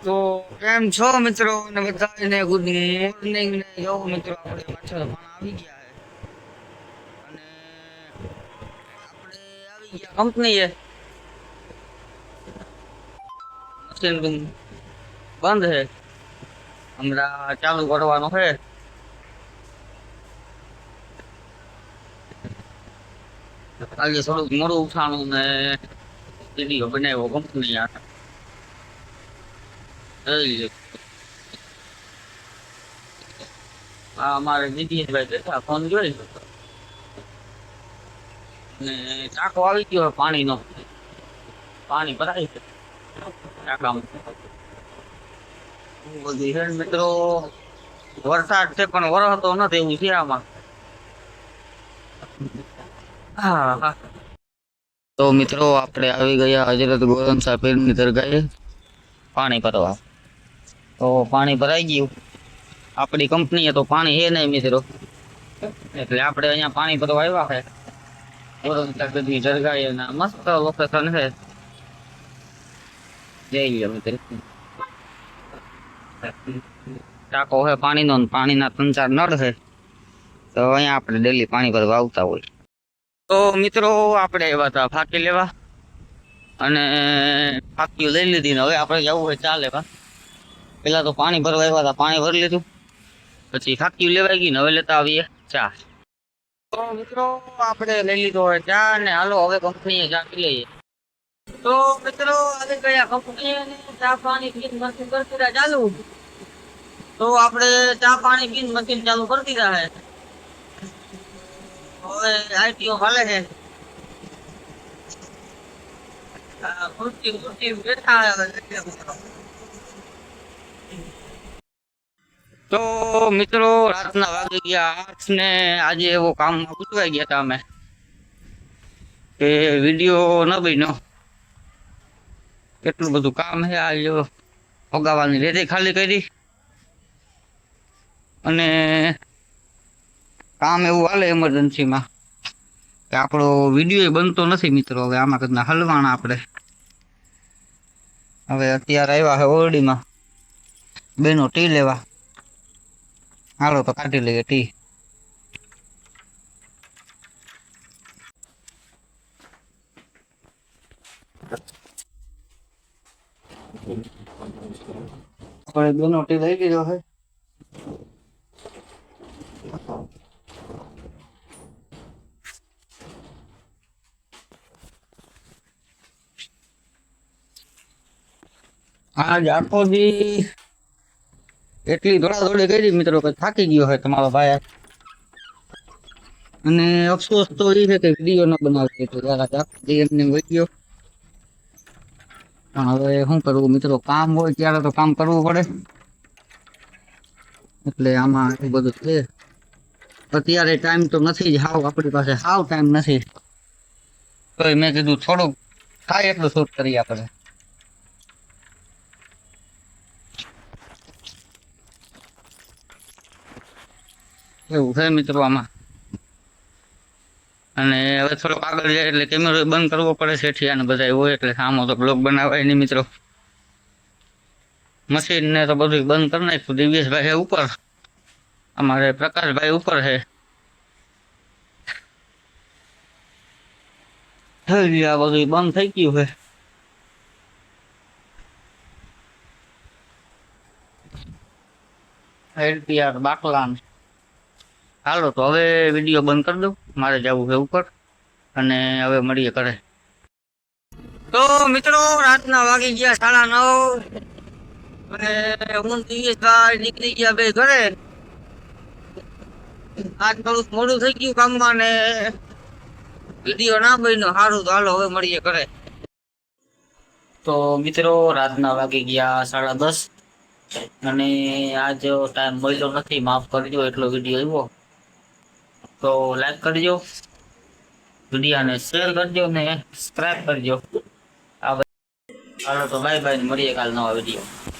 તો કેમ છો મિત્રો ને બધાને ગુડ મોર્નિંગ ને જો મિત્રો આપણે પાછળ પણ આવી ગયા છે અને આપણે આવી ગયા કંપનીએ મશીન રૂમ બંધ છે હમણાં ચાલુ કરવાનો છે આજે થોડુંક મોડું ઉઠાણું ને વિડીયો બનાવ્યો કંપની આ અમારે નિધિશભાઈ બેઠા ફોન જોઈ ને ટાંકો આવી ગયો પાણીનો પાણી ભરાય છે ટાંકામાં બધી છે મિત્રો વરસાદ છે પણ વરસતો નથી એવું છે આમાં હા હા તો મિત્રો આપણે આવી ગયા હજરત ગોરમ શાહ પીરની દરગાહે પાણી ભરવા તો પાણી ભરાઈ ગયું આપણી કંપનીએ તો પાણી છે નહીં મિત્રો એટલે આપણે અહીંયા પાણી ભરવા આવ્યા છે ગોરમ શાહ પીરની દરગાહે મસ્ત લોકેશન છે જઈ લો મિત્રો ટાંકો છે પાણીનો પાણીના 3-4 નળ છે તો અહીંયા આપણે ડેલી પાણી ભરવા આવતા હોય તો મિત્રો આપણે એવા હતા ફાંકી લેવા અને ફાંકી લઈ લીધી ને હવે આપણે જવું હોય ચા લેવા પેલા તો પાણી ભરવા આવ્યા હતા પાણી ભરી લીધું પછી ફાંકી લેવાઈ ગઈ ને હવે લેતા આવીએ ચા તો મિત્રો આપણે લઈ લીધો હોય ચા ને હાલો હવે કંપનીએ ચા પી લઈએ તો મિત્રો આજે કયા કંપનીએ ચા પાણી પીને મશીન કરતી રહ્યા ચાલુ તો આપણે ચા પાણી પીને મશીન ચાલુ કરતી રહ્યા હવે આઈટીઓ હાલે છે ખુરશી બેઠા તો મિત્રો રાતના વાગી ગયા 8 ને આજે એવો કામમાં ગુજવાઈ ગયા હતા અમે કે વિડીયો ન બન્યો કેટલું બધું કામ છે આ ભોગાવાની રેતી ખાલી કરી અને કામ એવું હાલે એમરજન્સીમાં કે આપણો વિડીયો બનતો નથી મિત્રો હવે આમાં કદના હલવાના આપણે હવે અત્યારે આવ્યા છે ઓરડીમાં બેનો ટી લેવા હાલો તો કાઢી લઈએ ટી આપણે બેનો ટી લઈ લીધો છે આજ આખો દી એટલી દોડાદોડી કરી મિત્રો કે થાકી ગયો છે તમારો ભાઈ અને અફસોસ તો એ છે કે વિડીયો ન બનાવી તો એમને વહી ગયો પણ હવે શું કરવું મિત્રો કામ હોય ત્યારે તો કામ કરવું પડે એટલે આમાં એટલું બધું છે અત્યારે ટાઈમ તો નથી જ હાવ આપણી પાસે હાવ ટાઈમ નથી તો મેં કીધું થોડુંક થાય એટલું શૂટ કરીએ આપણે એવું છે મિત્રો આમાં અને હવે થોડોક આગળ જાય એટલે કેમેરો બંધ કરવો પડે છે અને બધા હોય એટલે સામો તો બ્લોગ બનાવાય નહીં મિત્રો મશીન ને તો બધું બંધ કરી નાખ્યું દિવ્યેશભાઈ છે ઉપર અમારે પ્રકાશભાઈ ઉપર છે આ બધું બંધ થઈ ગયું છે LPR બાકલાન હાલો તો હવે વિડીયો બંધ કરી દઉં મારે જવું છે ઉપર અને હવે મળીએ કરે તો મિત્રો રાતના વાગી ગયા 9:30 અને હું દિવ્યેશભાઈ નીકળી ગયા બે ઘરે આજ થોડુંક મોડું થઈ ગયું કામમાં ને વિડીયો ના બન્યો સારું તો હાલો હવે મળીએ કરે તો મિત્રો રાતના વાગી ગયા 10:30 અને આજ ટાઈમ મળ્યો નથી માફ કરજો એટલો વિડીયો આવ્યો તો લાઈક કરજો વિડીયોને શેર કરજો ને સબસ્ક્રાઇબ કરજો હાલો તો બાય બાય મળીએ કાલ નવા વિડીયો